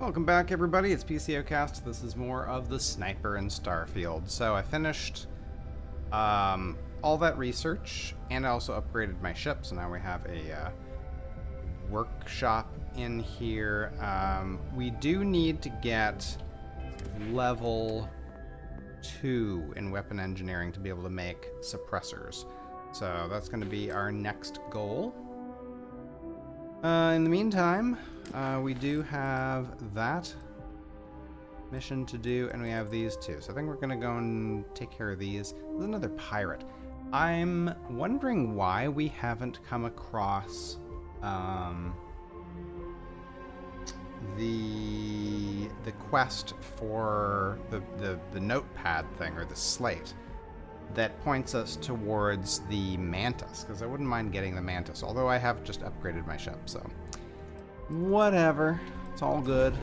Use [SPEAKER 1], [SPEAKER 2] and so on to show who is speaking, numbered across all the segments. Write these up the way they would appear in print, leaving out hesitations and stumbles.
[SPEAKER 1] Welcome back, everybody. It's PCOcast. This is more of the sniper in Starfield. So I finished all that research, and I also upgraded my ship. So now we have a workshop in here. We do need to get level 2 in weapon engineering to be able to make suppressors. So that's going to be our next goal. In the meantime, we do have that mission to do, and we have these two. So I think we're going to go and take care of these. There's another pirate. I'm wondering why we haven't come across the quest for the notepad thing, or the slate that points us towards the mantis, because I wouldn't mind getting the mantis, although I have just upgraded my ship, so whatever, it's all good.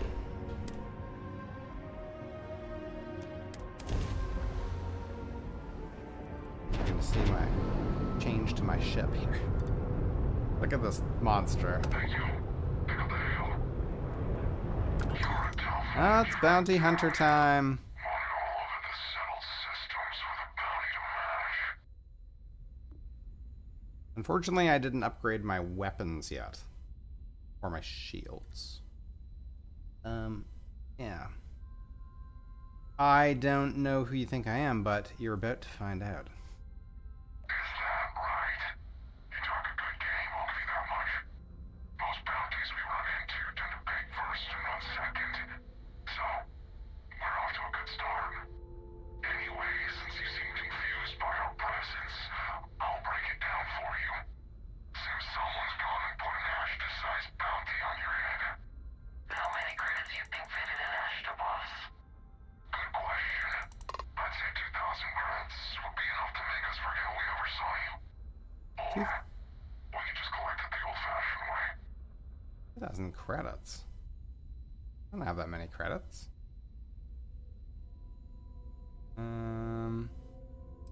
[SPEAKER 1] You can see my change to my ship here. Look at this monster.
[SPEAKER 2] Thank you. Pick up the hail. You're a tough.
[SPEAKER 1] Ah, it's bounty hunter time.
[SPEAKER 2] All over the settled systems with a bounty to match.
[SPEAKER 1] Unfortunately, I didn't upgrade my weapons yet. Or my shields. Yeah. I don't know who you think I am, but you're about to find out.
[SPEAKER 2] Is that right? You talk a good game, I'll give you that much. Most bounties we run into tend to beg first and run second. So, we're off to a good start. Anyway, since you seem confused by our presence, I'll break it down for you. Seems someone's gone and put an Ashta-sized bounty on your head. How many credits you think fitted in Ashta, boss? Good question. I'd say 2,000 credits would be enough to make us forget we ever saw you. Or, we could just collect it the old-fashioned way.
[SPEAKER 1] 2,000 credits. I don't have that many credits.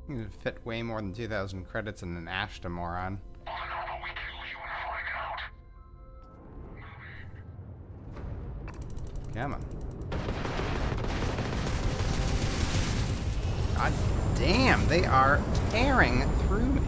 [SPEAKER 1] You could fit way more than 2,000 credits in an Ashta, moron.
[SPEAKER 2] Well, then how about we kill you and find out?
[SPEAKER 1] Come on. God damn, they are tearing through me.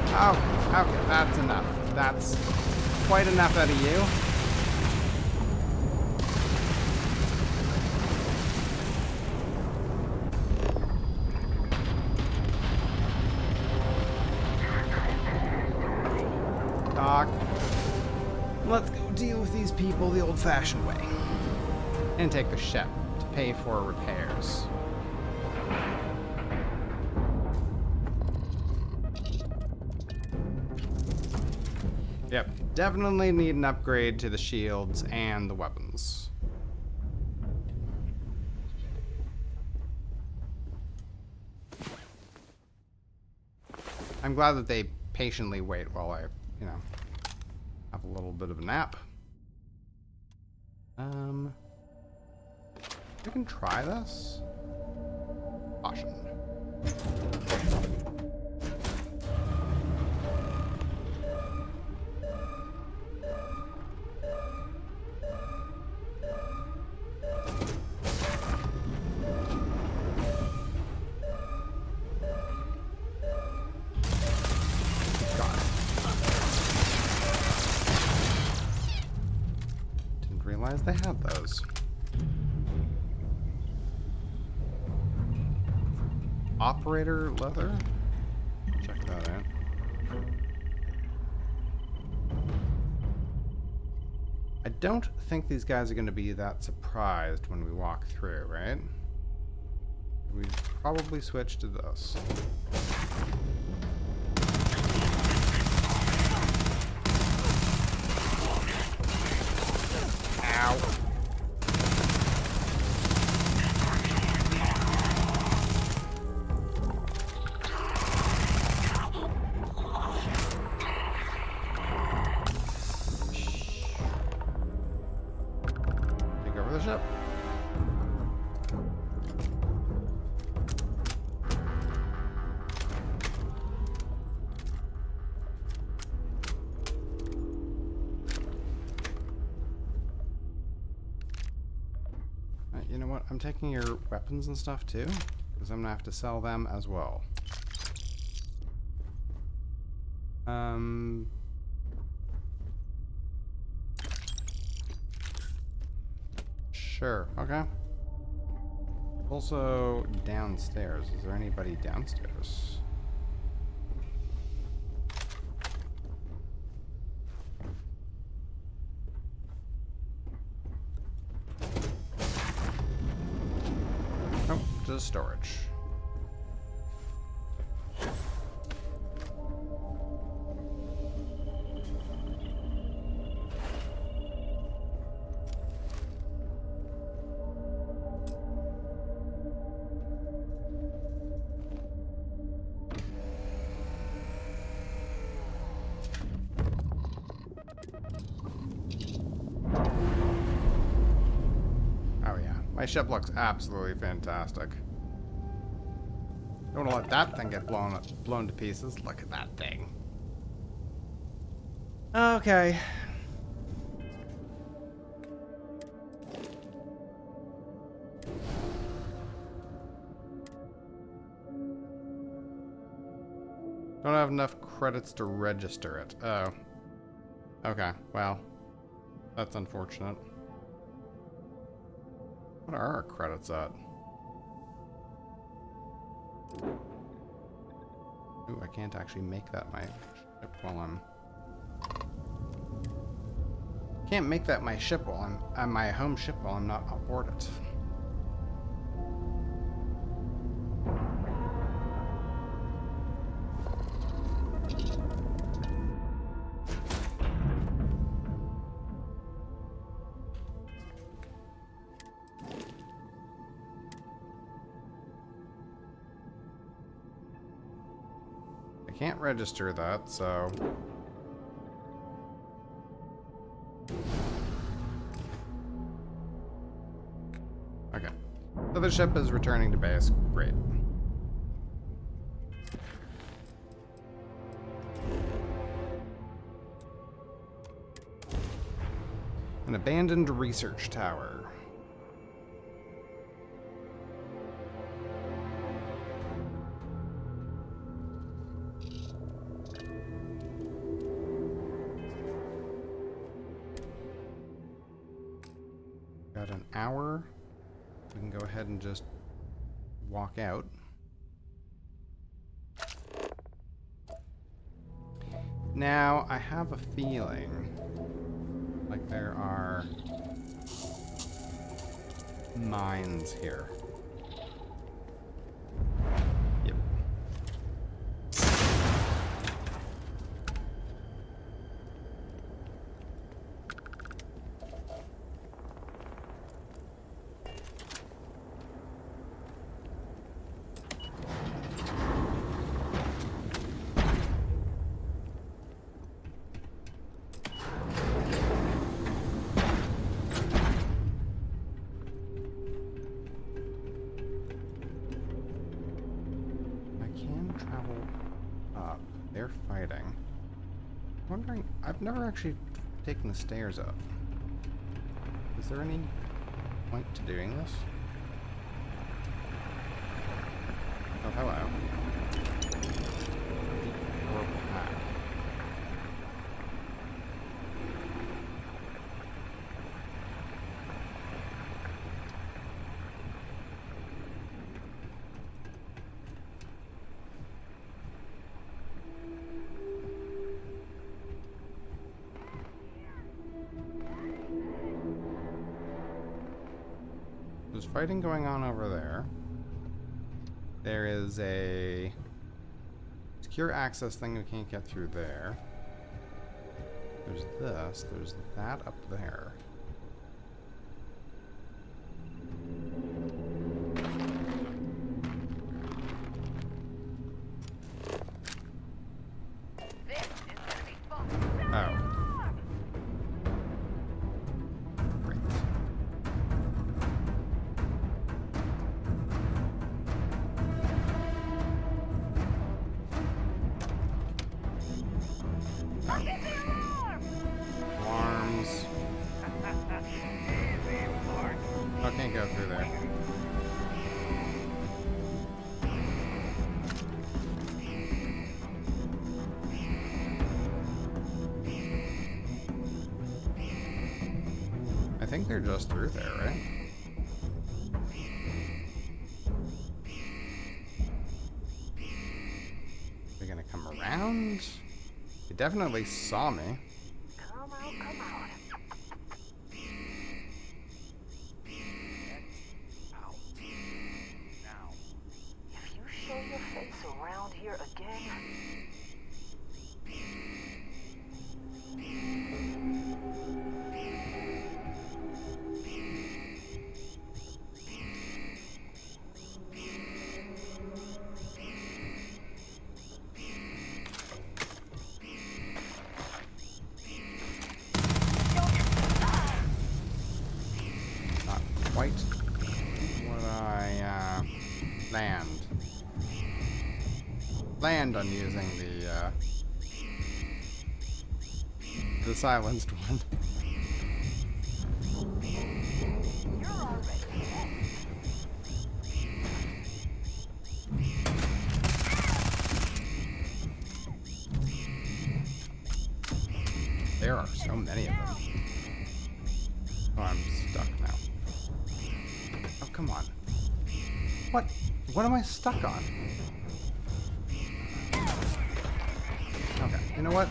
[SPEAKER 1] Wow. Okay, that's enough. That's quite enough out of you. Doc, let's go deal with these people the old-fashioned way. And take the ship to pay for repairs. Yep, definitely need an upgrade to the shields and the weapons. I'm glad that they patiently wait while I, have a little bit of a nap. We can try this. Caution. Realize they had those. Operator leather? Check that out. I don't think these guys are going to be that surprised when we walk through, right? We probably switch to this. Ow. ship. You know what? I'm taking your weapons and stuff too, because I'm gonna have to sell them as well. Sure. Okay. Also, downstairs. Is there anybody downstairs? Oh, just storage. My ship looks absolutely fantastic. Don't want to let that thing get blown to pieces. Look at that thing. Okay. Don't have enough credits to register it. Oh. Okay, well. That's unfortunate. What are our credits at? Ooh, I can't actually make that my ship while I'm... Can't make that my ship while I'm... my home ship while I'm not aboard it. Can't register that, so... Okay. So the ship is returning to base. Great. An abandoned research tower. Got an hour. We can go ahead and just walk out. Now, I have a feeling like there are mines here. Yep. They're fighting. I'm wondering, I've never actually taken the stairs up. Is there any point to doing this? Oh, hello. Or pack. There's fighting going on over there. There is a secure access thing we can't get through there. There's this. There's that up there. Oh. Great. Can't go through there. I think they're just through there, right? They're gonna come around? They definitely saw me.
[SPEAKER 3] Come out, come out.
[SPEAKER 2] Out. Now.
[SPEAKER 3] If you show your face around here again,
[SPEAKER 1] Not quite what I planned on using the silenced one.
[SPEAKER 3] you're already next.
[SPEAKER 1] There are so many of them. Oh, I'm stuck now. Oh, come on. What? What am I stuck on? Okay, you know what?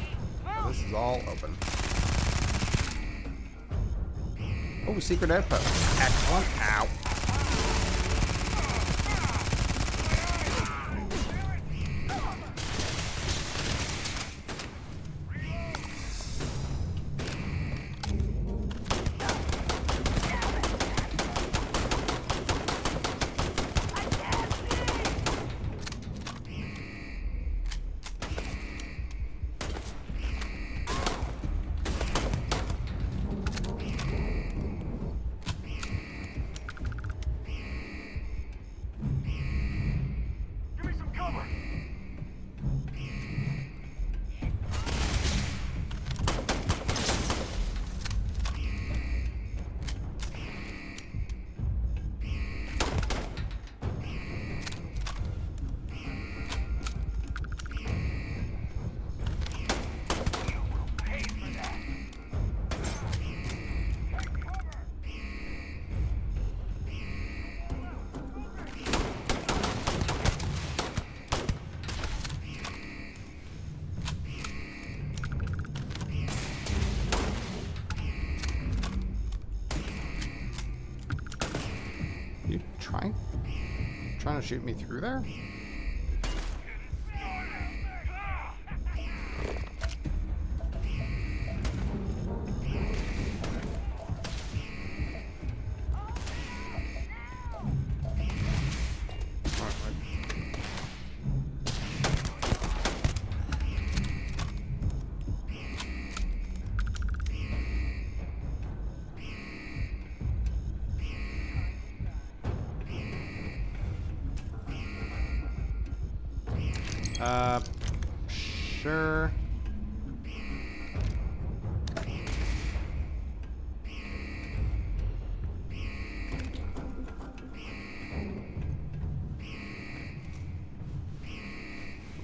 [SPEAKER 1] This is all open. Oh, secret outpost. Excellent. Ow.
[SPEAKER 2] Give me some cover.
[SPEAKER 1] You trying to shoot me through there? Sure.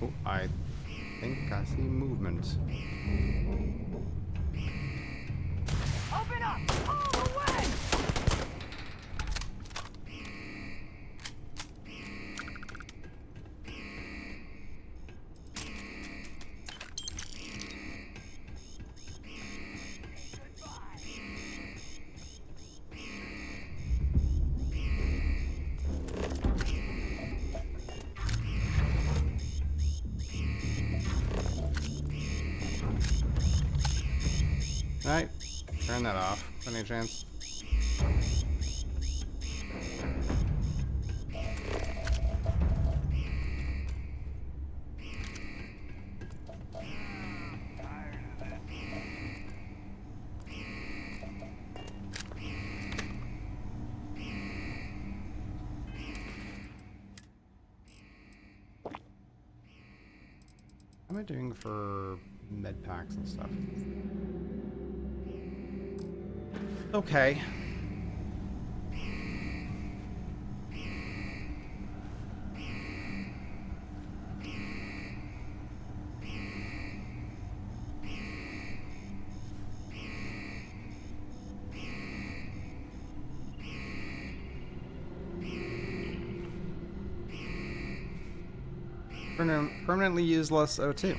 [SPEAKER 1] Oh, I think I see movement.
[SPEAKER 3] Open up all the way!
[SPEAKER 1] Alright, turn that off. Any chance? What am I doing for med packs and stuff? Okay. Permanently useless O2.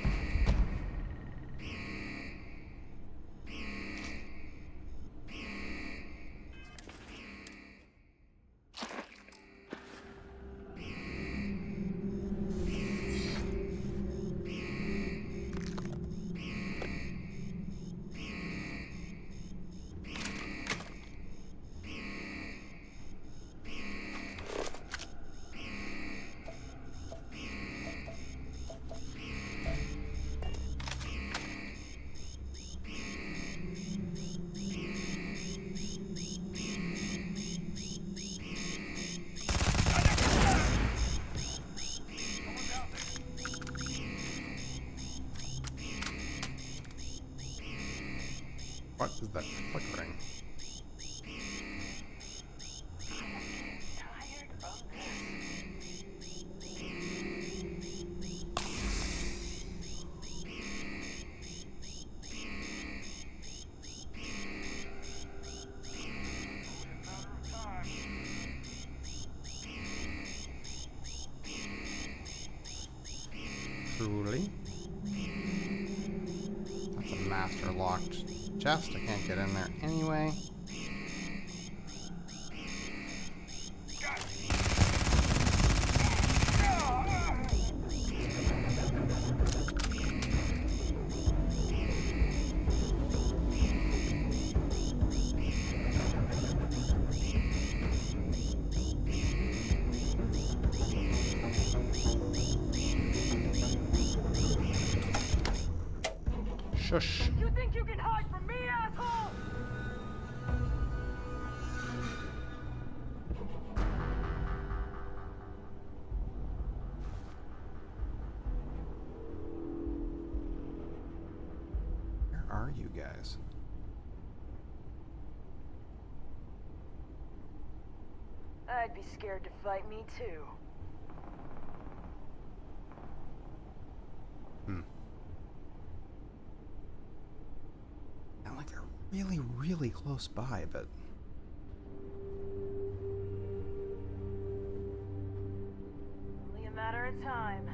[SPEAKER 1] What is that flickering?
[SPEAKER 3] Tired of
[SPEAKER 1] Truly. That's a master locked chest. I can't get in there anyway. Shush.
[SPEAKER 3] You think you can hide from me, asshole?
[SPEAKER 1] Where are you guys?
[SPEAKER 3] I'd be scared to fight me too.
[SPEAKER 1] Sound like they're really, really close by, but
[SPEAKER 3] Only a matter of time.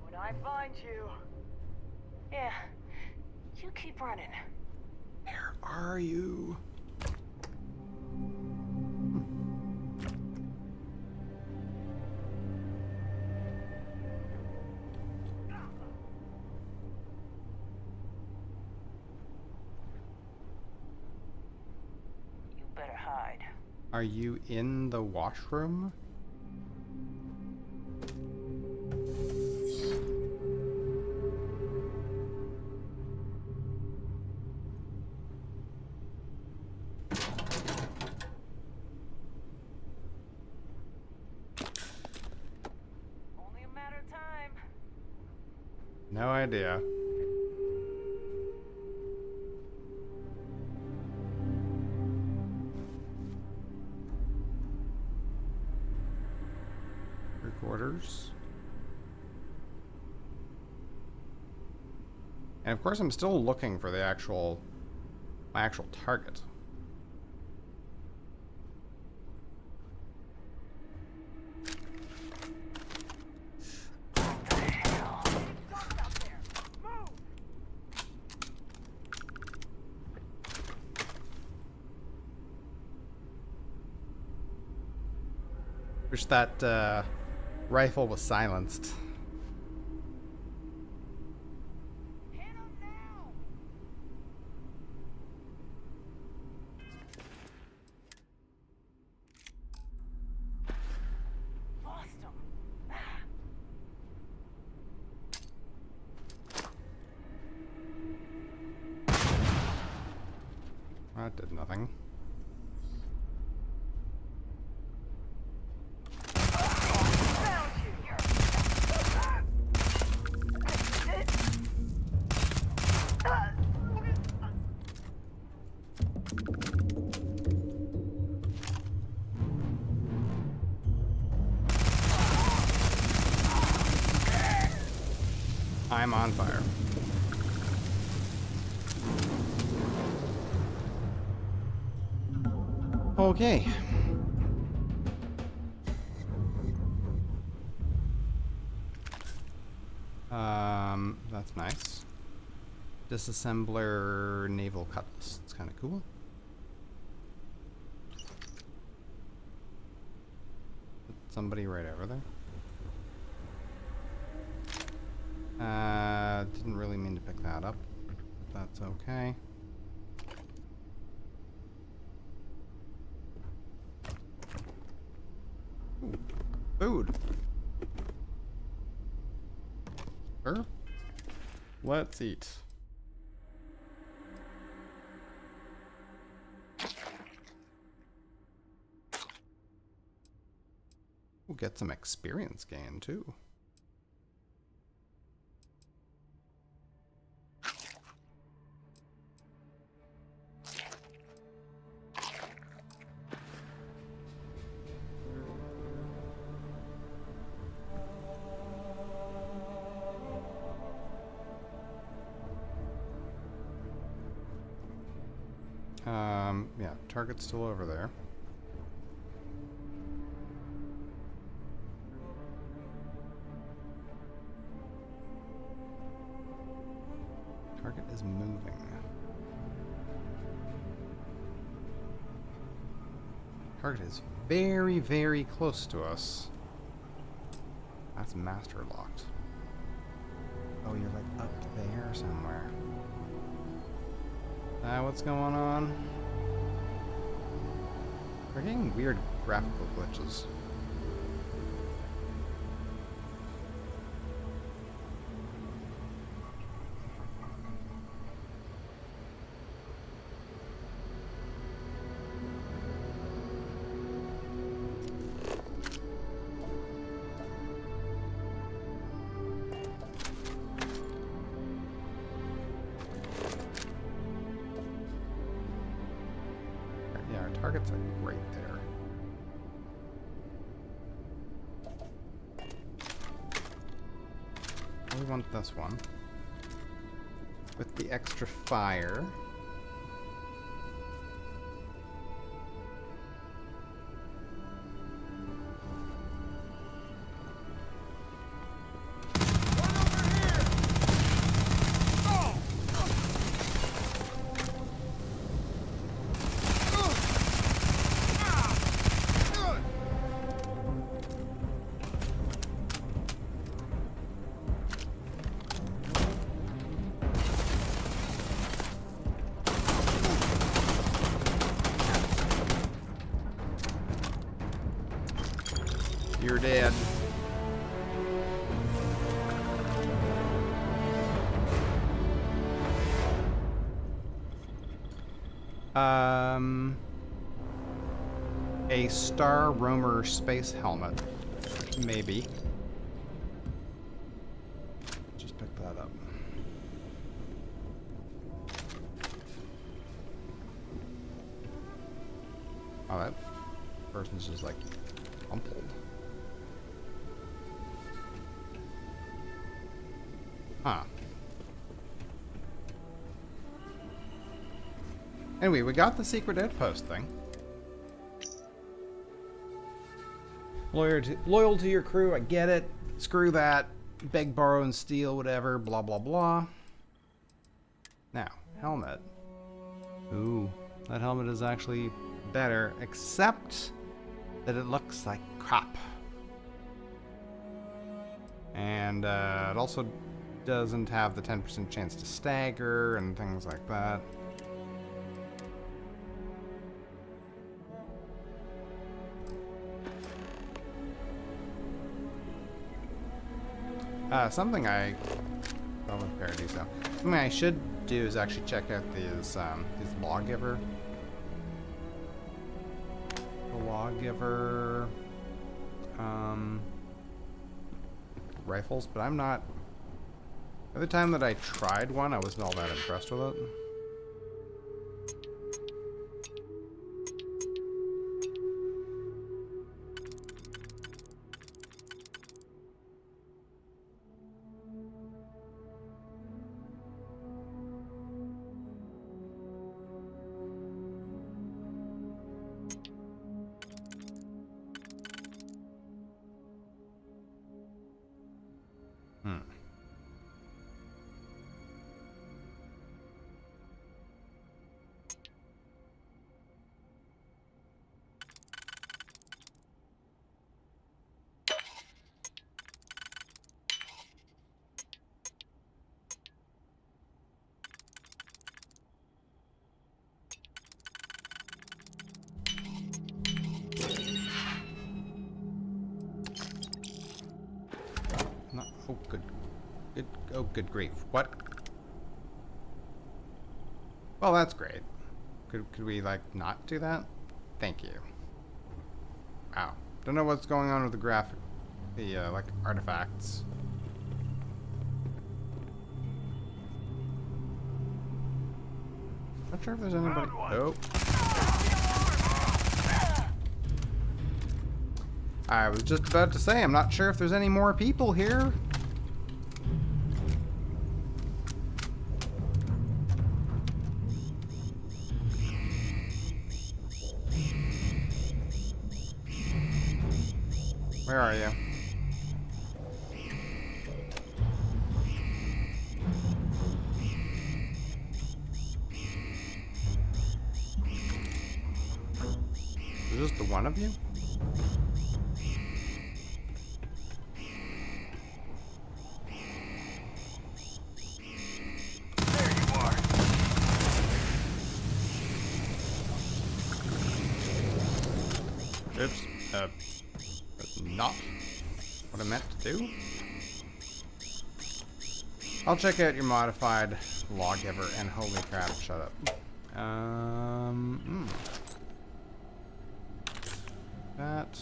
[SPEAKER 3] When I find you... Yeah, you keep running.
[SPEAKER 1] where are you?
[SPEAKER 3] You better hide.
[SPEAKER 1] Are you in the washroom?
[SPEAKER 3] Only a matter of time.
[SPEAKER 1] No idea. Recorders. And of course I'm still looking for the my actual target. Wish that rifle was silenced.
[SPEAKER 3] Lost him.
[SPEAKER 1] That did nothing.
[SPEAKER 3] Found you.
[SPEAKER 1] am on fire. Okay. That's nice. Disassembler naval cutlass. It's kind of cool. Somebody right over there. Didn't really mean to pick that up. But that's okay. Ooh, food. Sure. Let's eat. We'll get some experience gain too. Yeah, target's still over there. Target is moving. Target is very, very close to us. That's master locked. Oh, you're like up there somewhere. What's going on? We're getting weird graphical glitches. Yeah, our target's like right there. We want this one. With the extra fire. You're dead. A Star Roamer space helmet. Maybe. Just pick that up. Oh, that person's just like crumpled. Huh. Anyway, we got the secret outpost thing. Loyal to your crew, I get it. Screw that. Beg, borrow, and steal, whatever, blah, blah, blah. Now, helmet. Ooh, that helmet is actually better, except that it looks like crap. And it also doesn't have the 10% chance to stagger and things like that. Something I Something I should do is actually check out these lawgiver. The lawgiver rifles, but I'm not. Every time that I tried one, I wasn't all that impressed with it. Hmm. Not, oh, good. Good. Oh, good grief. What? Well, that's great. Could we, like, not do that? Thank you. Wow. Don't know what's going on with the graphic. The, like, artifacts. Not sure if there's anybody. Oh. I was just about to say, I'm not sure if there's any more people here. Where are you? Is this the one of you?
[SPEAKER 2] There you are.
[SPEAKER 1] Oops. That's not what I meant to do. I'll check out your modified lawgiver and holy crap, shut up. That.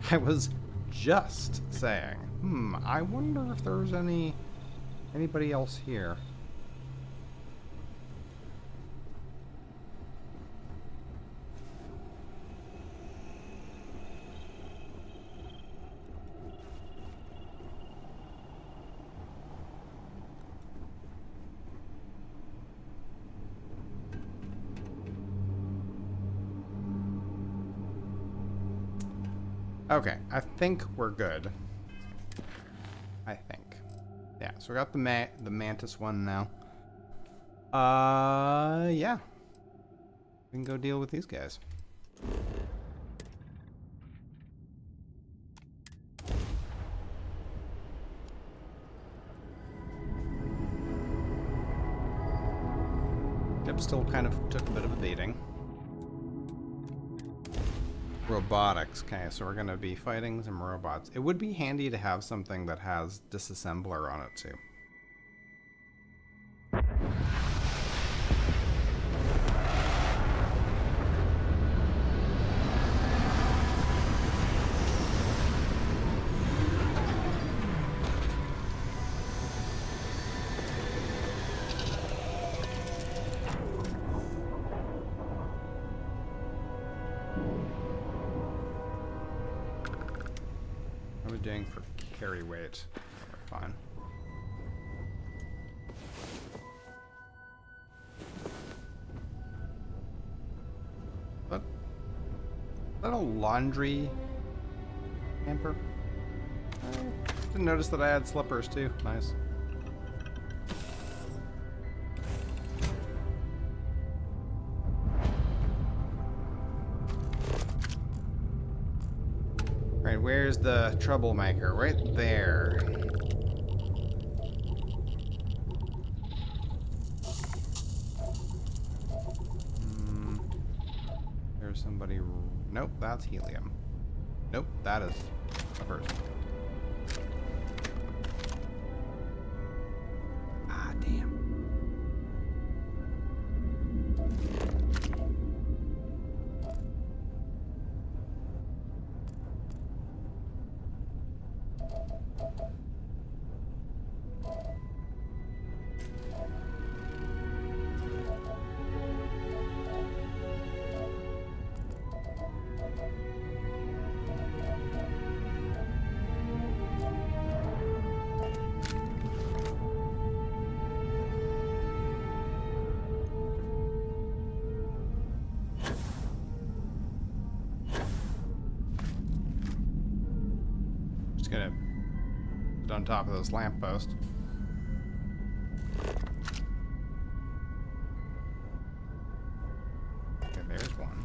[SPEAKER 1] I was just saying, I wonder if there's anybody else here. Okay, I think we're good. I think. Yeah, so we got the mantis one now. Yeah. We can go deal with these guys. Ship still kind of took a bit of a beating. Robotics. Okay, so we're going to be fighting some robots. It would be handy to have something that has disassembler on it too. What are we doing for carry weight? We're fine. What? Is that a laundry hamper? Didn't notice that I had slippers too. Nice. Right, where's the troublemaker? Right there. There's somebody. Nope, that's helium. Nope, that is a person. Ah, damn. Just gonna sit on top of this lamppost. Okay, there's one.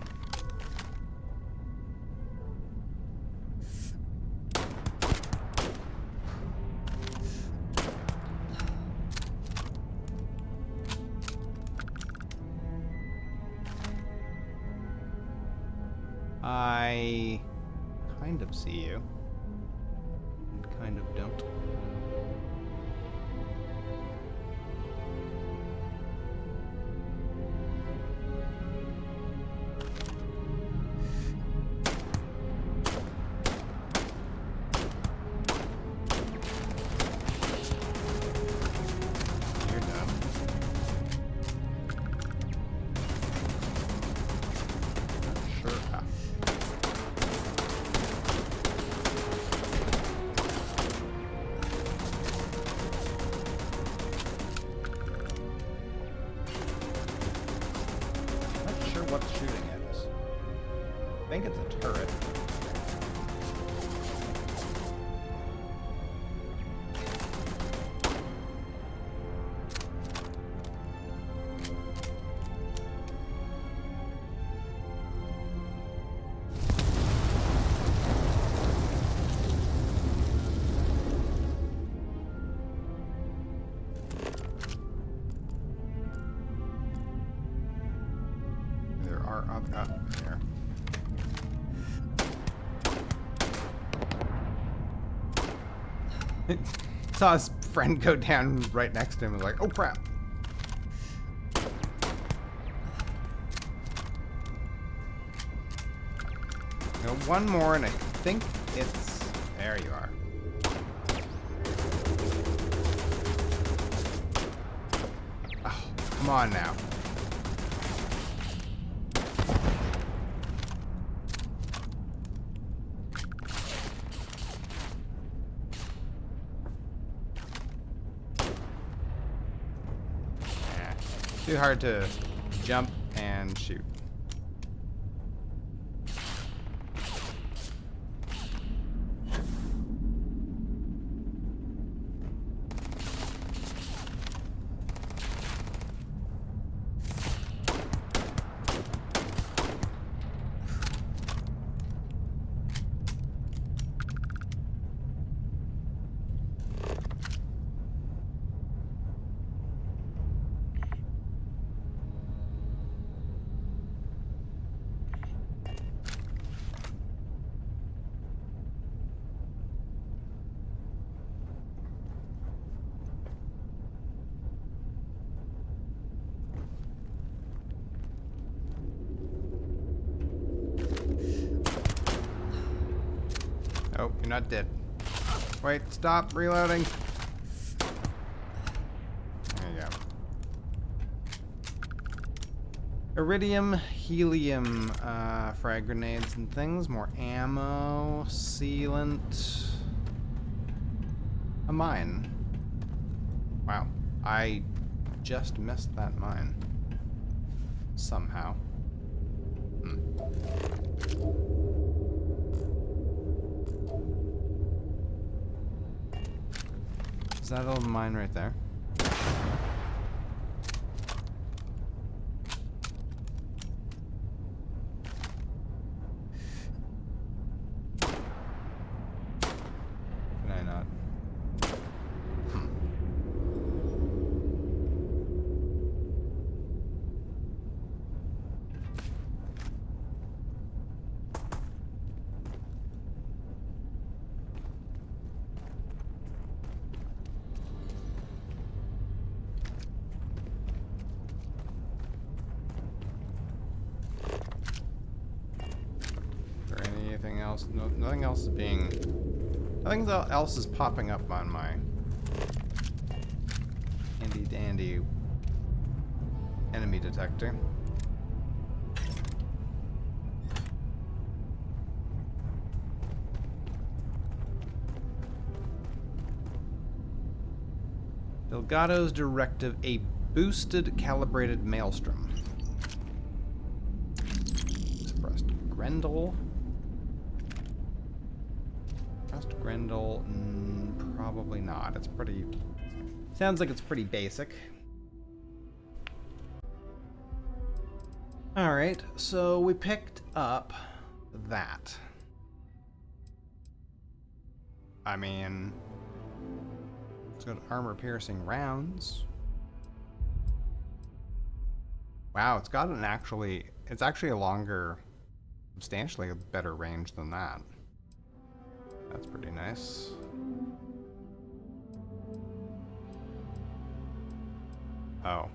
[SPEAKER 1] I kind of see you. And kind of don't. You're done. Sure. Ah. Not sure what's shooting at us. I think it's a turret. There are other up here. Saw his friend go down right next to him and was like, oh crap. Now one more and I think it's... There you are. Oh, come on now. Too hard to jump and shoot. Oh, you're not dead. Wait, stop reloading. There you go. Iridium, helium, frag grenades and things. More ammo, sealant. A mine. Wow, I just missed that mine. Somehow. Is that a little mine right there? Can I not? Anything else? No, nothing else is being... Nothing else is popping up on my handy dandy enemy detector. Delgado's directive, a boosted calibrated maelstrom. Suppressed Grendel. Cast Grendel? Probably not. It's pretty... Sounds like it's pretty basic. Alright, so we picked up that. I mean... It's got armor-piercing rounds. Wow, it's got an actually... It's actually a longer... Substantially a better range than that. That's pretty nice. Oh.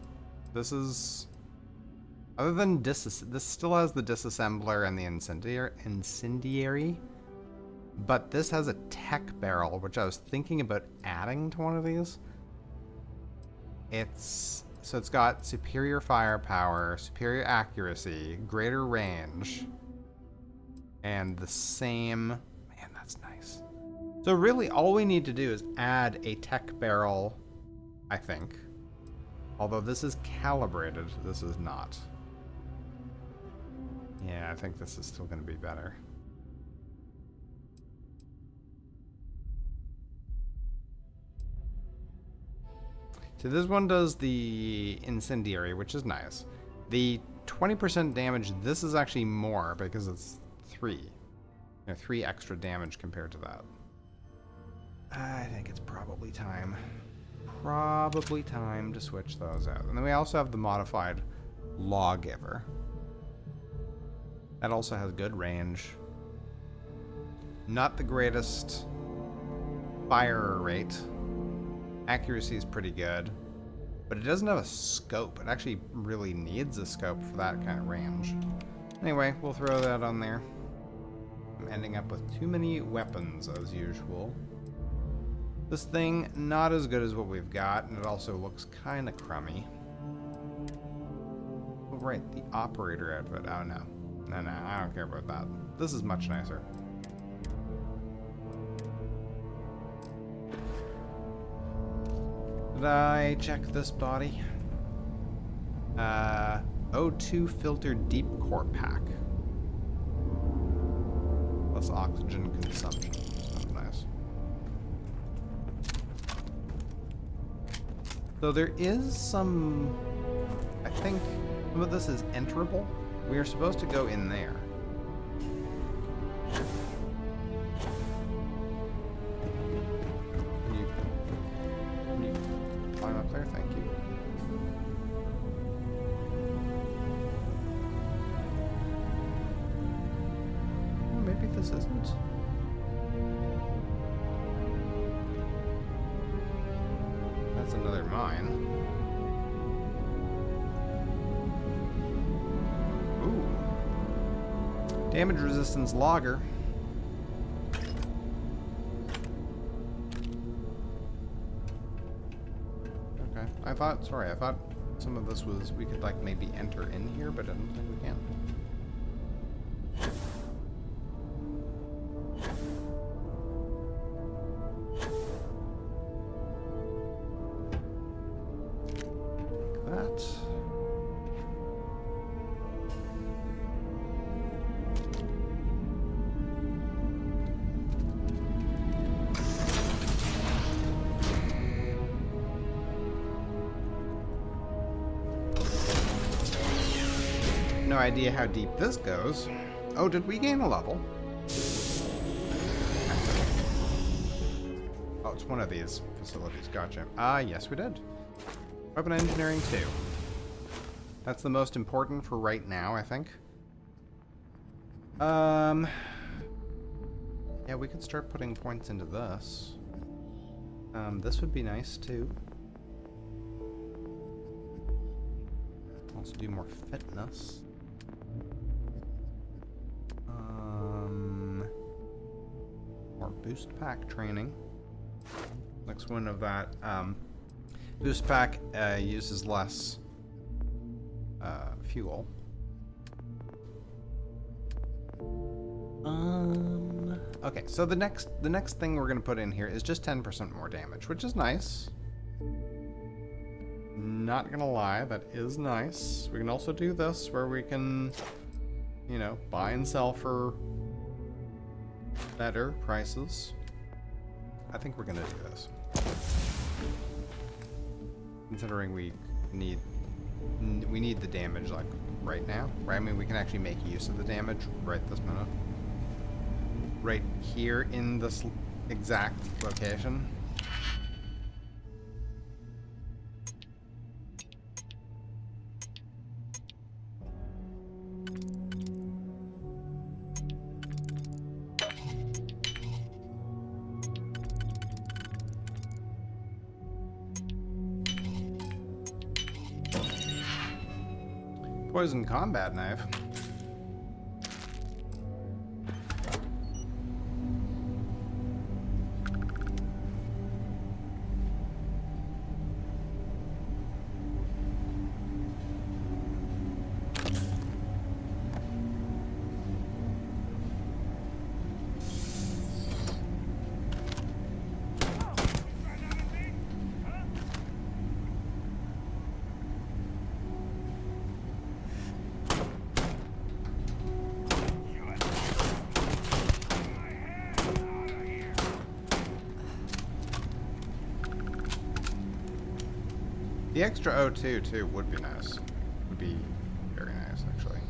[SPEAKER 1] This is... Other than this still has the disassembler and the incendiary, but this has a tech barrel, which I was thinking about adding to one of these. It's got superior firepower, superior accuracy, greater range, and the same. Man, that's nice. So really, all we need to do is add a tech barrel, I think. Although this is calibrated, this is not. Yeah, I think this is still going to be better. So this one does the incendiary, which is nice. The 20% damage, this is actually more because it's 3. You know, 3 extra damage compared to that. I think it's probably time. Probably time to switch those out. And then we also have the modified Lawgiver. That also has good range. Not the greatest fire rate. Accuracy is pretty good. But it doesn't have a scope. It actually really needs a scope for that kind of range. Anyway, we'll throw that on there. I'm ending up with too many weapons as usual. This thing, not as good as what we've got, and it also looks kind of crummy. Oh, right, the operator outfit. Oh, no. No, I don't care about that. This is much nicer. Did I check this body? O2 filtered deep core pack. Less oxygen consumption. Sounds nice. So there is some... I think some of this is enterable. We are supposed to go in there. Can you climb up there? Thank you. Oh, maybe this isn't. That's another mine. Damage resistance logger. Okay. I thought some of this was, we could like maybe enter in here, but I don't think we can. Like that. No idea how deep this goes. Oh, did we gain a level? Oh, it's one of these facilities. Gotcha. Yes, we did. Weapon engineering 2. That's the most important for right now, I think. Yeah, we could start putting points into this. This would be nice, too. Also do more fitness. More boost pack training. Next one of that. Boost pack uses less fuel. Okay, so the next thing we're gonna put in here is just 10% more damage, which is nice. Not gonna lie, that is nice. We can also do this where we can, you know, buy and sell for better prices. I think we're gonna do this. Considering we need the damage like right now, right? I mean, we can actually make use of the damage right this minute. Right here in this exact location. Poison combat knife. The extra O2 too would be nice. Would be very nice, actually.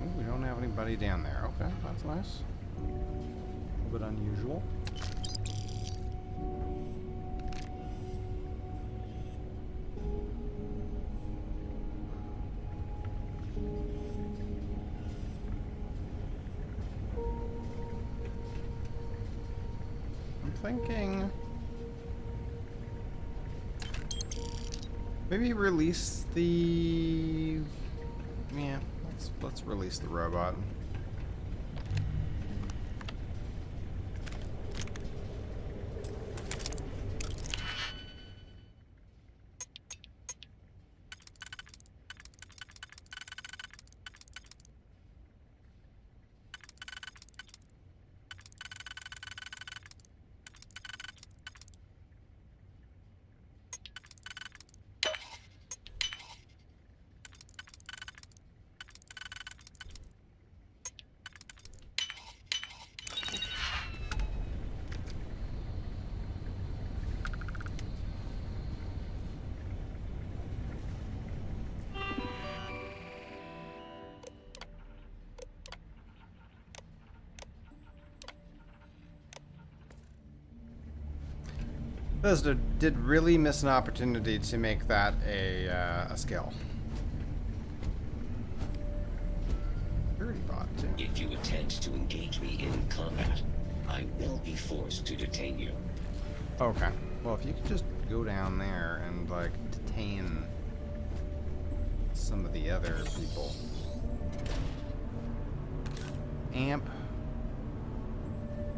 [SPEAKER 1] Ooh, we don't have anybody down there. Okay, that's nice. A little bit unusual. Thinking maybe release the let's release the robot. Bethesda did really miss an opportunity to make that a skill. Security bot too.
[SPEAKER 4] If you attempt to engage me in combat, I will be forced to detain you.
[SPEAKER 1] Okay. Well, if you could just go down there and like detain some of the other people. Amp.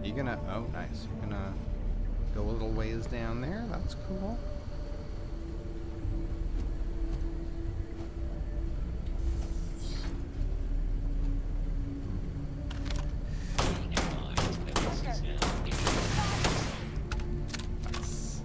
[SPEAKER 1] You gonna? Oh, nice. You're gonna go a little ways down there. That's cool. Nice.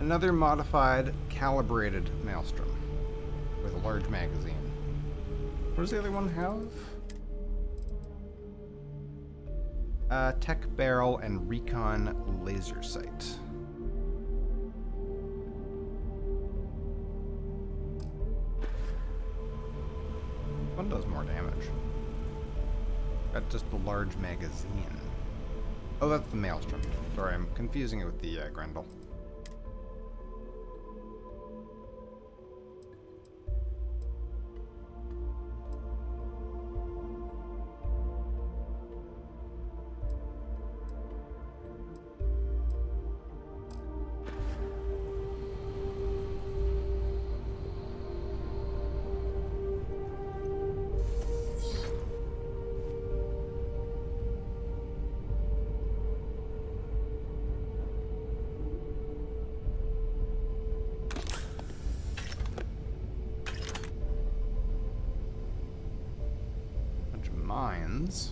[SPEAKER 1] Another modified, calibrated Maelstrom with a large magazine. What does the other one have? Tech barrel and recon laser sight. One does more damage. That's just the large magazine. Oh, that's the Maelstrom. Sorry, I'm confusing it with the Grendel. mines.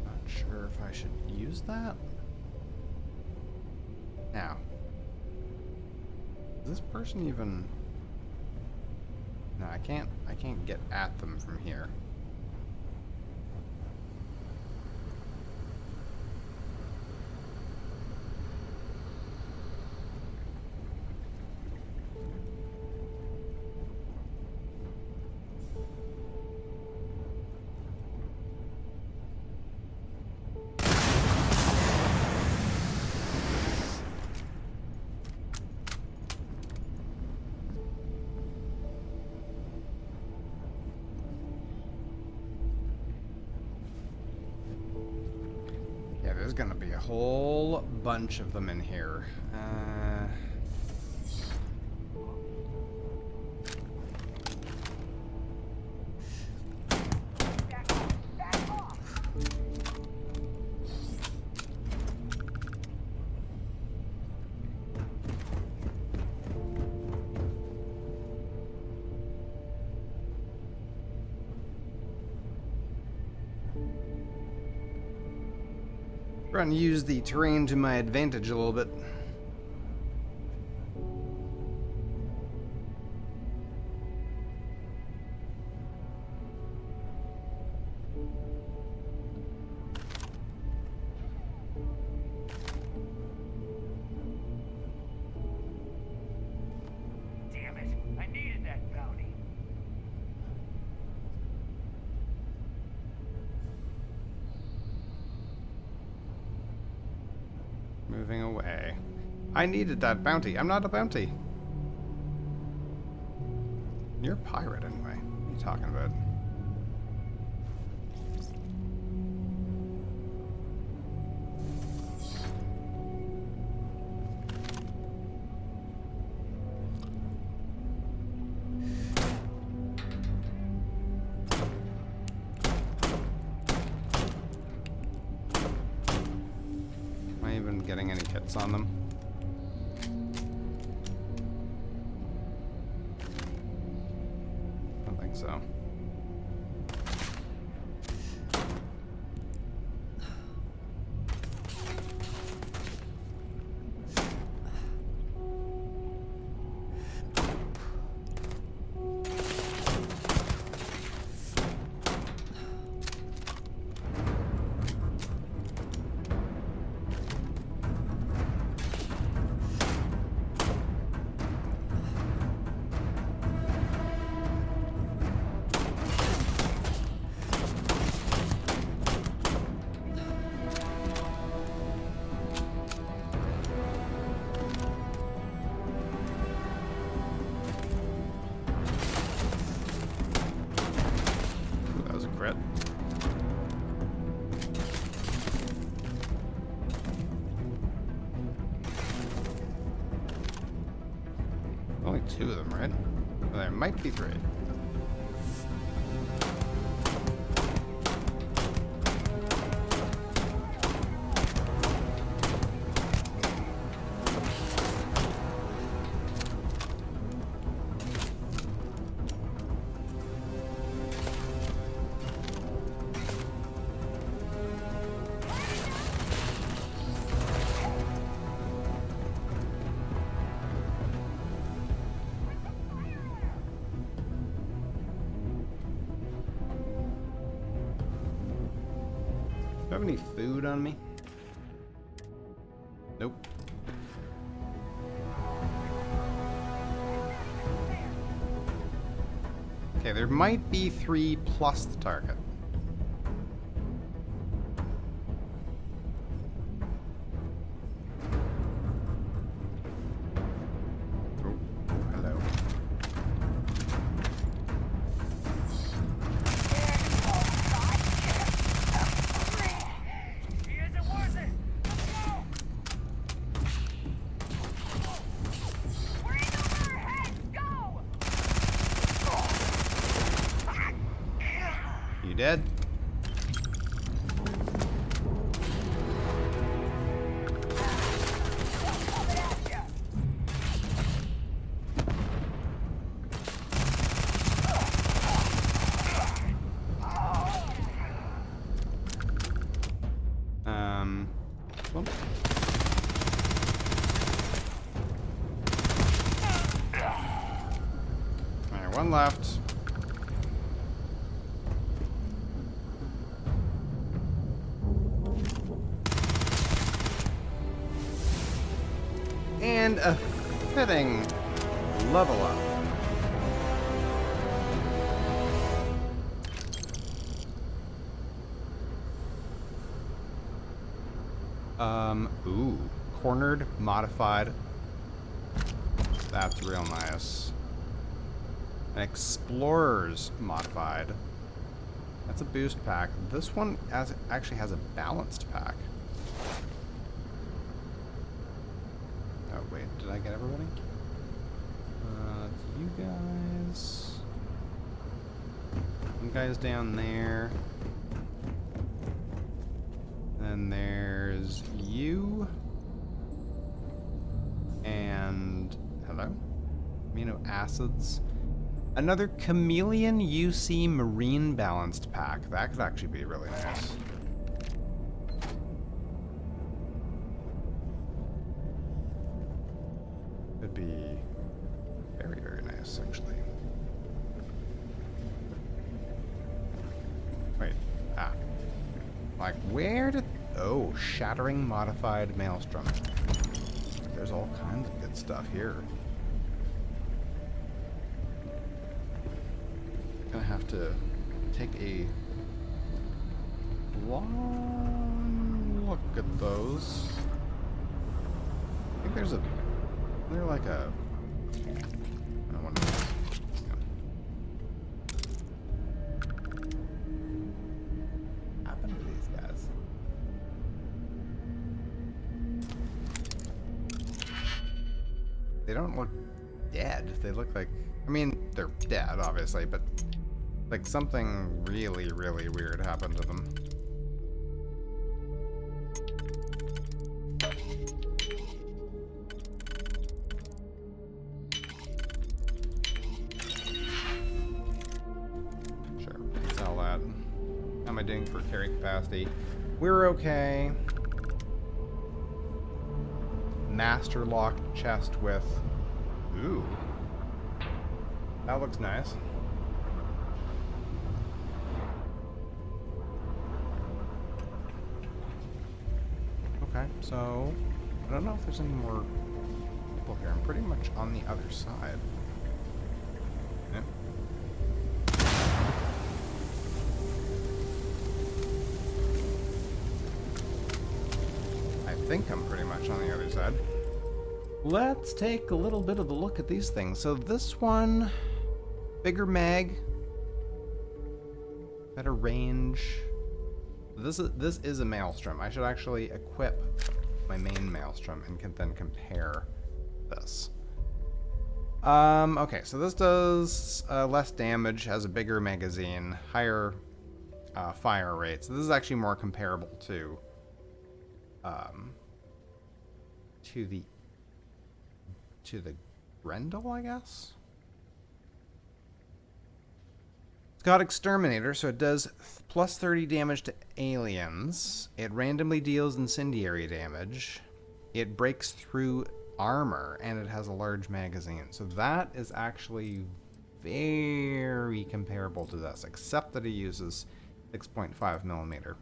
[SPEAKER 1] Not sure if I should use that. Now, is this person even... No, I can't get at them from here. Yeah, there's gonna be a whole bunch of them in here. Trying to use the terrain to my advantage a little bit.
[SPEAKER 5] Damn it! I needed that bounty.
[SPEAKER 1] Moving away. I needed that bounty. I'm not a bounty. You're a pirate anyway. What are you talking about? Getting any hits on them? I don't think so. Only 2 of them, right? Well, there might be 3. Do I have any food on me? Nope. Okay, there might be 3 plus the target. Oh, hello.
[SPEAKER 5] He isn't worth it! Let's go! We're in over our heads! Go!
[SPEAKER 1] You dead?
[SPEAKER 5] Coming at ya!
[SPEAKER 1] Whoop. Alright, one left. And a fitting level up. Ooh. Cornered, modified. That's real nice. An Explorer's modified. That's a boost pack. This one actually has a balanced pack. Oh, wait. Did I get everybody? You guys. One guy's down there. Then there's you. And hello? Amino acids. Another Chameleon UC Marine Balanced Pack. That could actually be really nice. Could be very, very nice, actually. Wait. Ah. Like, where did... Oh, Shattering Modified Maelstrom. There's all kinds of good stuff here. Gonna have to take a long look at those. I think there's a... They're like a... I don't know what it is. What happened to these guys? They don't look dead. They look like... I mean, they're dead, obviously, but... Like, something really, really weird happened to them. Sure, sell that. How am I doing for carry capacity? We're okay. Master locked chest with... Ooh. That looks nice. Okay, so... I don't know if there's any more people here. I'm pretty much on the other side. Yeah. I think I'm pretty much on the other side. Let's take a little bit of a look at these things. So this one, bigger mag, better range. This is a Maelstrom. I should actually equip my main Maelstrom and can then compare this. Okay, so this does less damage, has a bigger magazine, higher fire rate. So this is actually more comparable to the Grendel, I guess. It's got Exterminator, so it does plus 30 damage to aliens. It randomly deals incendiary damage. It breaks through armor, and it has a large magazine. So that is actually very comparable to this, except that it uses 6.5 millimeter.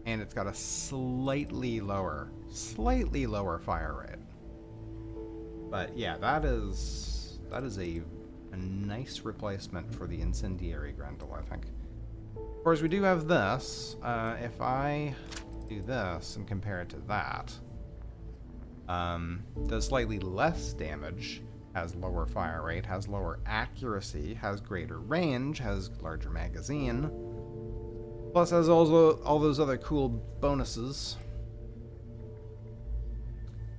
[SPEAKER 1] And it's got a slightly lower fire rate. But yeah, that is a nice replacement for the incendiary Grendel, I think. Of course, we do have this. If I do this and compare it to that, does slightly less damage, has lower fire rate, has lower accuracy, has greater range, has larger magazine. Plus has also all those other cool bonuses.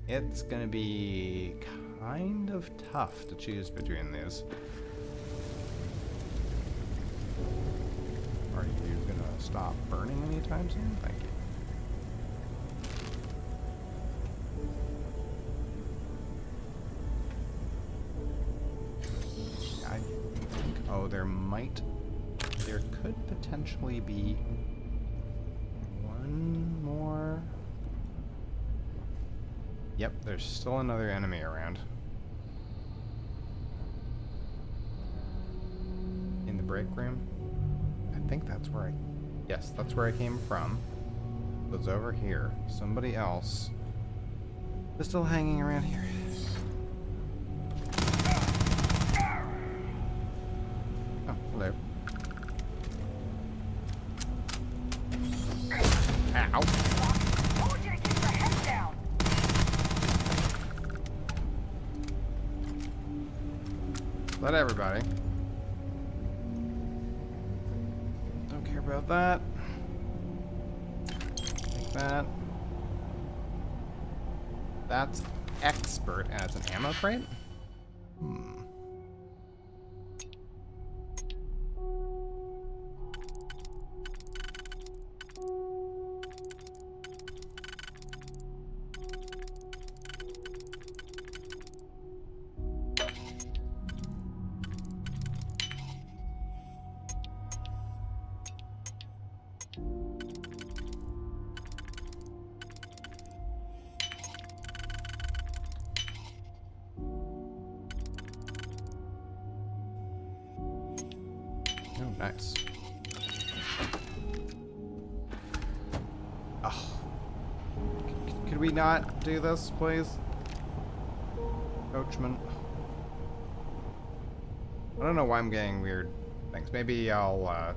[SPEAKER 1] It's gonna be kind of tough to choose between these. Are you gonna stop burning anytime soon? Thank you. Oh, there could potentially be one more. Yep, there's still another enemy around. In the break room? I think that's where yes, that's where I came from. So it's over here. Somebody else is still hanging around here. Oh, hello. Ow.
[SPEAKER 5] Told you to keep your head down.
[SPEAKER 1] Let everybody. Don't care about that. Like that. That's expert, and it's an ammo crate? Hmm. Oh, nice. Oh. Could we not do this, please? Coachman. I don't know why I'm getting weird things. Maybe I'll,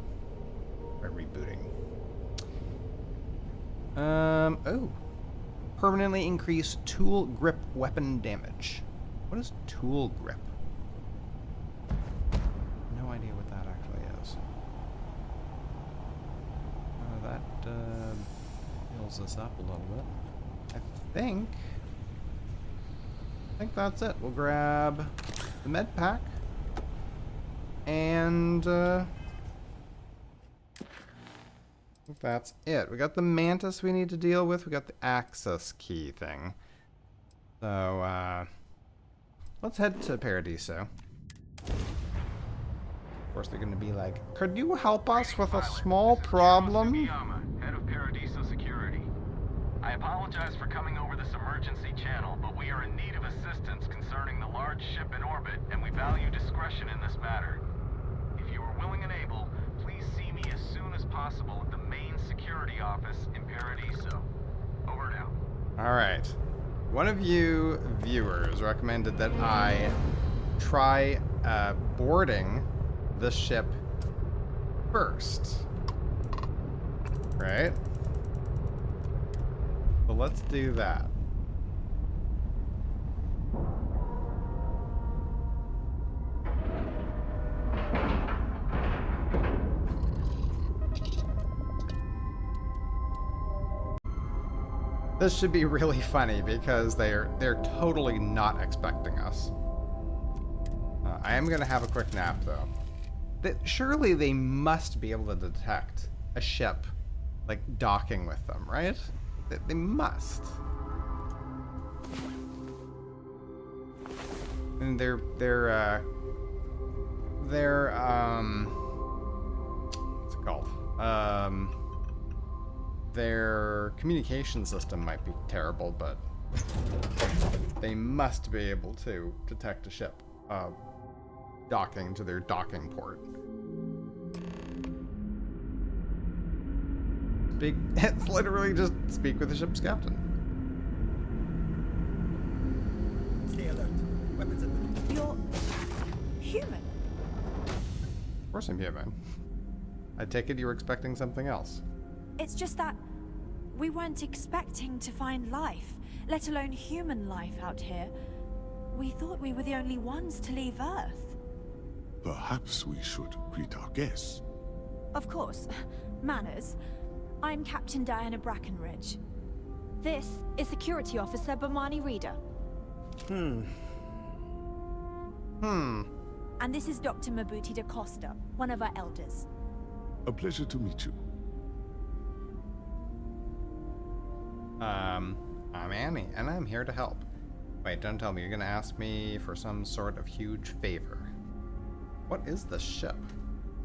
[SPEAKER 1] try rebooting. Oh. Permanently increase tool grip weapon damage. What is tool grip? No idea what that actually is. That heals us up a little bit. I think that's it. We'll grab the med pack and I think that's it. We got the mantis we need to deal with. We got the access key thing. So let's head to Paradiso. Of course, they're going to be like, could you help us with a small problem?
[SPEAKER 2] Sugiyama, head of Paradiso Security. I apologize for coming over this emergency channel, but we are in need of assistance concerning the large ship in orbit, and we value discretion in this matter. If you are willing and able, please see me as soon as possible at the main security office in Paradiso. Over now.
[SPEAKER 1] Alright. One of you viewers recommended that I try boarding the ship first. Right? So let's do that. This should be really funny because they're totally not expecting us. I am gonna have a quick nap though. Surely they must be able to detect a ship like docking with them, right? They must. And they're what's it called? Their communication system might be terrible, but they must be able to detect a ship docking to their docking port. It's literally just speak with the ship's captain.
[SPEAKER 6] Stay alert. Weapons at the...
[SPEAKER 7] You're human.
[SPEAKER 1] Of course I'm human. I take it you were expecting something else.
[SPEAKER 7] It's just that we weren't expecting to find life, let alone human life out here. We thought we were the only ones to leave Earth.
[SPEAKER 8] Perhaps we should greet our guests.
[SPEAKER 7] Of course. Manners. I'm Captain Diana Brackenridge. This is Security Officer Bomani Reader. And this is Dr. Mabuti da Costa, one of our elders.
[SPEAKER 8] A pleasure to meet you.
[SPEAKER 1] I'm Annie, and I'm here to help. Wait, don't tell me you're gonna ask me for some sort of huge favor. What is this ship?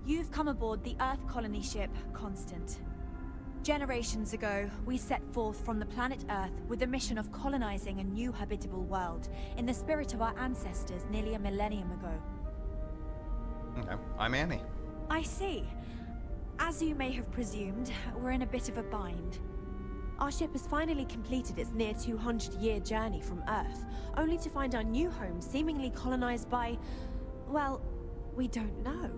[SPEAKER 7] You've come aboard the Earth colony ship Constant. Generations ago, we set forth from the planet Earth with the mission of colonizing a new habitable world in the spirit of our ancestors nearly a millennium ago.
[SPEAKER 1] Okay, I'm Annie.
[SPEAKER 7] I see. As you may have presumed, we're in a bit of a bind. Our ship has finally completed its near 200-year journey from Earth, only to find our new home seemingly colonized by, well, we don't know.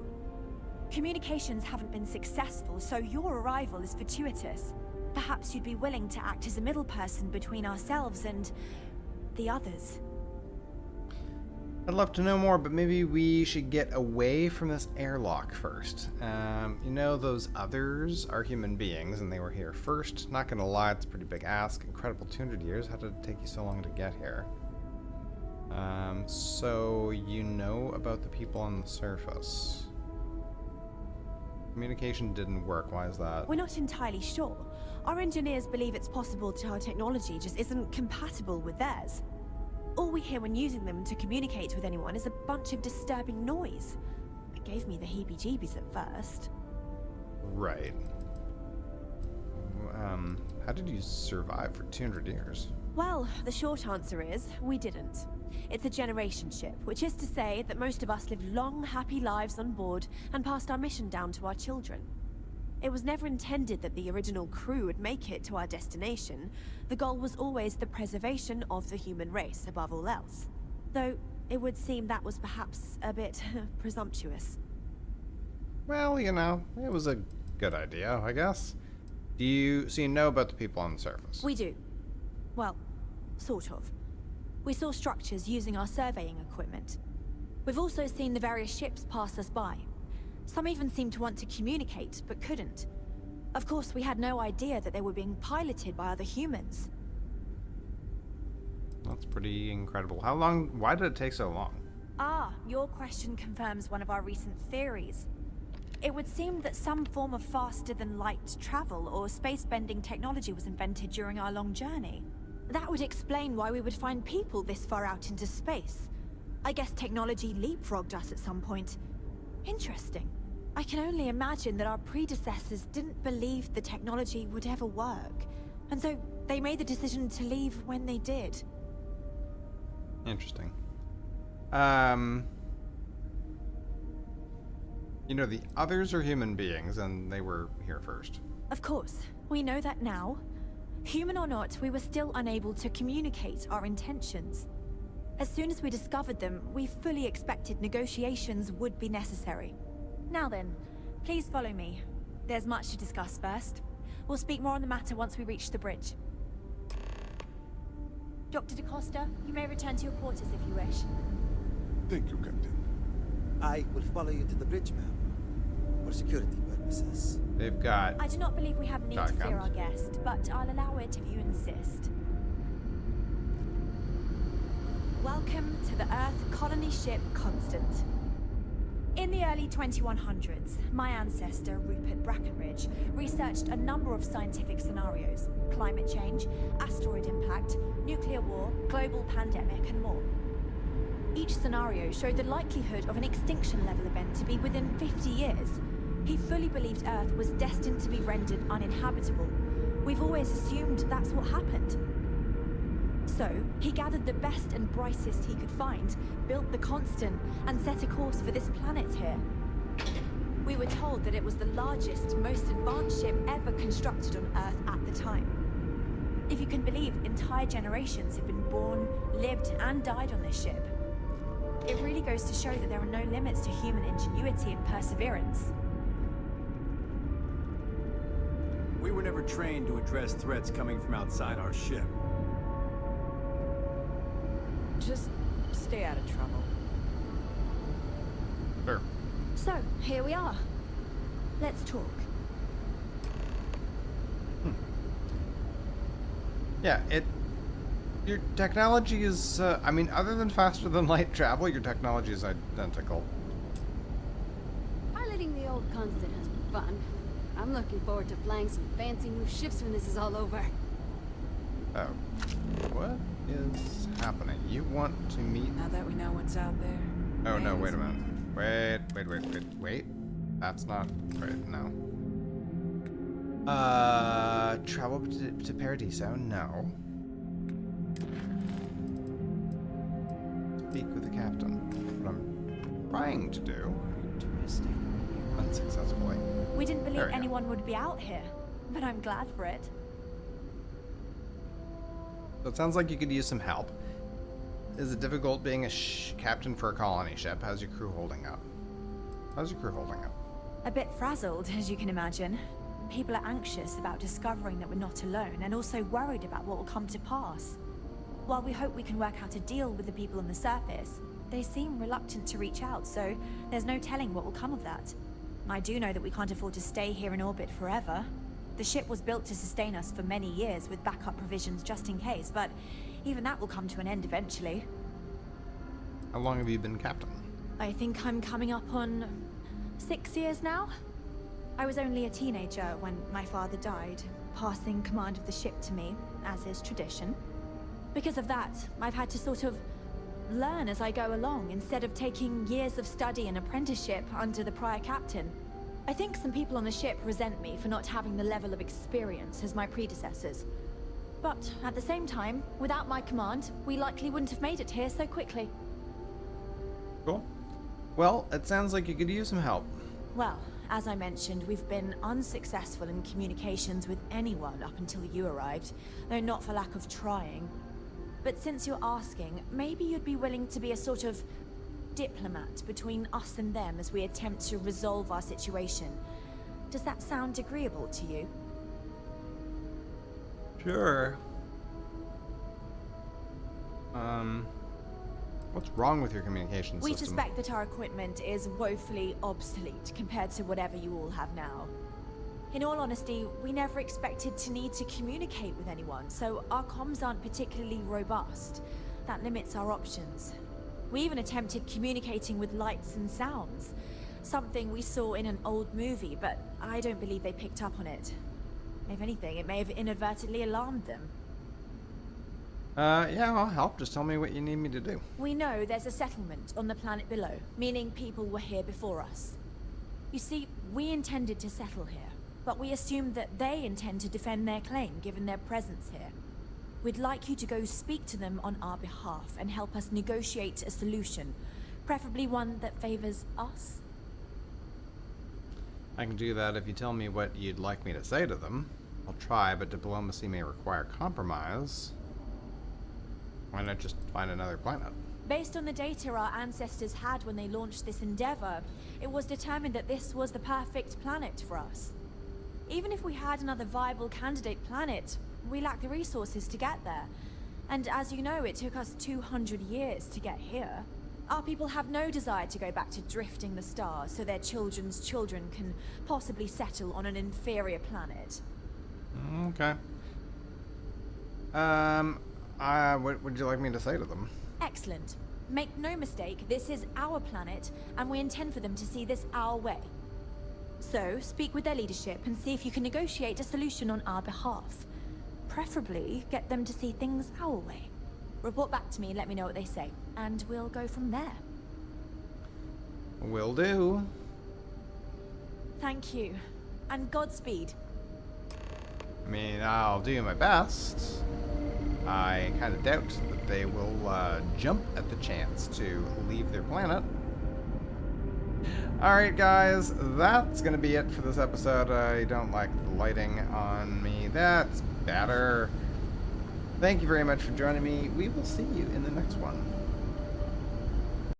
[SPEAKER 7] Communications haven't been successful, so your arrival is fortuitous. Perhaps you'd be willing to act as a middle person between ourselves and the others.
[SPEAKER 1] I'd love to know more, but maybe we should get away from this airlock first. You know, those others are human beings, and they were here first. Not gonna lie, it's a pretty big ask. Incredible 200 years. How did it take you so long to get here? So you know about the people on the surface. Communication didn't work. Why is that?
[SPEAKER 7] We're not entirely sure. Our engineers believe it's possible that our technology just isn't compatible with theirs. All we hear when using them to communicate with anyone is a bunch of disturbing noise. It gave me the heebie-jeebies at first.
[SPEAKER 1] Right. How did you survive for 200 years?
[SPEAKER 7] Well, the short answer is, we didn't. It's a generation ship, which is to say that most of us lived long, happy lives on board and passed our mission down to our children. It was never intended that the original crew would make it to our destination. The goal was always the preservation of the human race above all else. Though, it would seem that was perhaps a bit presumptuous.
[SPEAKER 1] Well, you know, it was a good idea, I guess. So you know about the people on the surface?
[SPEAKER 7] We do. Well, sort of. We saw structures using our surveying equipment. We've also seen the various ships pass us by. Some even seemed to want to communicate, but couldn't. Of course, we had no idea that they were being piloted by other humans.
[SPEAKER 1] That's pretty incredible. Why did it take so long?
[SPEAKER 7] Ah, your question confirms one of our recent theories. It would seem that some form of faster-than-light travel or space-bending technology was invented during our long journey. That would explain why we would find people this far out into space. I guess technology leapfrogged us at some point. Interesting. I can only imagine that our predecessors didn't believe the technology would ever work, and so they made the decision to leave when they did.
[SPEAKER 1] Interesting. You know, the others are human beings, and they were here first.
[SPEAKER 7] Of course, we know that now. Human or not, we were still unable to communicate our intentions. As soon as we discovered them, we fully expected negotiations would be necessary. Now then, please follow me. There's much to discuss first. We'll speak more on the matter once we reach the bridge. Dr. DaCosta, you may return to your quarters if you wish.
[SPEAKER 8] Thank you, Captain.
[SPEAKER 6] I will follow you to the bridge, ma'am, for security purposes.
[SPEAKER 1] They've got...
[SPEAKER 7] I do not believe we have need to fear our guest, but I'll allow it if you insist. Welcome to the Earth colony ship Constant. In the early 2100s, my ancestor, Rupert Brackenridge, researched a number of scientific scenarios: climate change, asteroid impact, nuclear war, global pandemic, and more. Each scenario showed the likelihood of an extinction-level event to be within 50 years. He fully believed Earth was destined to be rendered uninhabitable. We've always assumed that's what happened. So, he gathered the best and brightest he could find, built the Constant, and set a course for this planet here. We were told that it was the largest, most advanced ship ever constructed on Earth at the time. If you can believe, entire generations have been born, lived, and died on this ship. It really goes to show that there are no limits to human ingenuity and perseverance.
[SPEAKER 9] We were never trained to address threats coming from outside our ship.
[SPEAKER 5] Just stay out of trouble.
[SPEAKER 1] Sure.
[SPEAKER 7] So, here we are. Let's talk.
[SPEAKER 1] Yeah, your technology is, I mean, other than faster than light travel, your technology is identical.
[SPEAKER 10] Piloting the old Constant has been fun. I'm looking forward to flying some fancy new ships when this is all over.
[SPEAKER 1] Oh. What is happening? You want to meet...
[SPEAKER 5] Now that we know what's out there.
[SPEAKER 1] Oh, no, wait a minute. Wait. That's not right, no. Travel to Paradiso? No. Speak with the captain. What I'm trying to do.
[SPEAKER 5] Interesting.
[SPEAKER 1] Unsuccessfully.
[SPEAKER 7] We didn't believe
[SPEAKER 1] There we go.
[SPEAKER 7] anyone would be out here, but I'm glad for it.
[SPEAKER 1] So it sounds like you could use some help. Is it difficult being a captain for a colony ship? How's your crew holding up? How's your crew holding up?
[SPEAKER 7] A bit frazzled, as you can imagine. People are anxious about discovering that we're not alone, and also worried about what will come to pass. While we hope we can work out a deal with the people on the surface, they seem reluctant to reach out, so there's no telling what will come of that. I do know that we can't afford to stay here in orbit forever. The ship was built to sustain us for many years with backup provisions just in case, but even that will come to an end eventually.
[SPEAKER 1] How long have you been captain?
[SPEAKER 7] I think I'm coming up on 6 years now. I was only a teenager when my father died, passing command of the ship to me, as is tradition. Because of that, I've had to sort of learn as I go along, instead of taking years of study and apprenticeship under the prior captain. I think some people on the ship resent me for not having the level of experience as my predecessors. But at the same time, without my command, we likely wouldn't have made it here so quickly.
[SPEAKER 1] Cool. Well, it sounds like you could use some help.
[SPEAKER 7] Well, as I mentioned, we've been unsuccessful in communications with anyone up until you arrived, though not for lack of trying. But since you're asking, maybe you'd be willing to be a sort of diplomat between us and them as we attempt to resolve our situation. Does that sound agreeable to you?
[SPEAKER 1] Sure. What's wrong with your communication
[SPEAKER 7] We
[SPEAKER 1] system?
[SPEAKER 7] suspect that our equipment is woefully obsolete compared to whatever you all have now. In all honesty, we never expected to need to communicate with anyone, so our comms aren't particularly robust. That limits our options. We even attempted communicating with lights and sounds, something we saw in an old movie, but I don't believe they picked up on it. If anything, it may have inadvertently alarmed them.
[SPEAKER 1] Yeah, I'll help. Just tell me what you need me to do.
[SPEAKER 7] We know there's a settlement on the planet below, meaning people were here before us. You see, we intended to settle here, but we assumed that they intend to defend their claim given their presence here. We'd like you to go speak to them on our behalf and help us negotiate a solution, preferably one that favors us.
[SPEAKER 1] I can do that if you tell me what you'd like me to say to them. I'll try, but diplomacy may require compromise. Why not just find another planet?
[SPEAKER 7] Based on the data our ancestors had when they launched this endeavor, it was determined that this was the perfect planet for us. Even if we had another viable candidate planet, we lack the resources to get there. And as you know, it took us 200 years to get here. Our people have no desire to go back to drifting the stars so their children's children can possibly settle on an inferior planet.
[SPEAKER 1] Okay. What would you like me to say to them?
[SPEAKER 7] Excellent. Make no mistake, this is our planet, and we intend for them to see this our way. So, speak with their leadership and see if you can negotiate a solution on our behalf. Preferably, get them to see things our way. Report back to me and let me know what they say, and we'll go from there.
[SPEAKER 1] Will do.
[SPEAKER 7] Thank you, and Godspeed.
[SPEAKER 1] I mean, I'll do my best. I kind of doubt that they will jump at the chance to leave their planet. Alright guys, that's gonna be it for this episode. I don't like the lighting on me. That's better. Thank you very much for joining me. We will see you in the next one.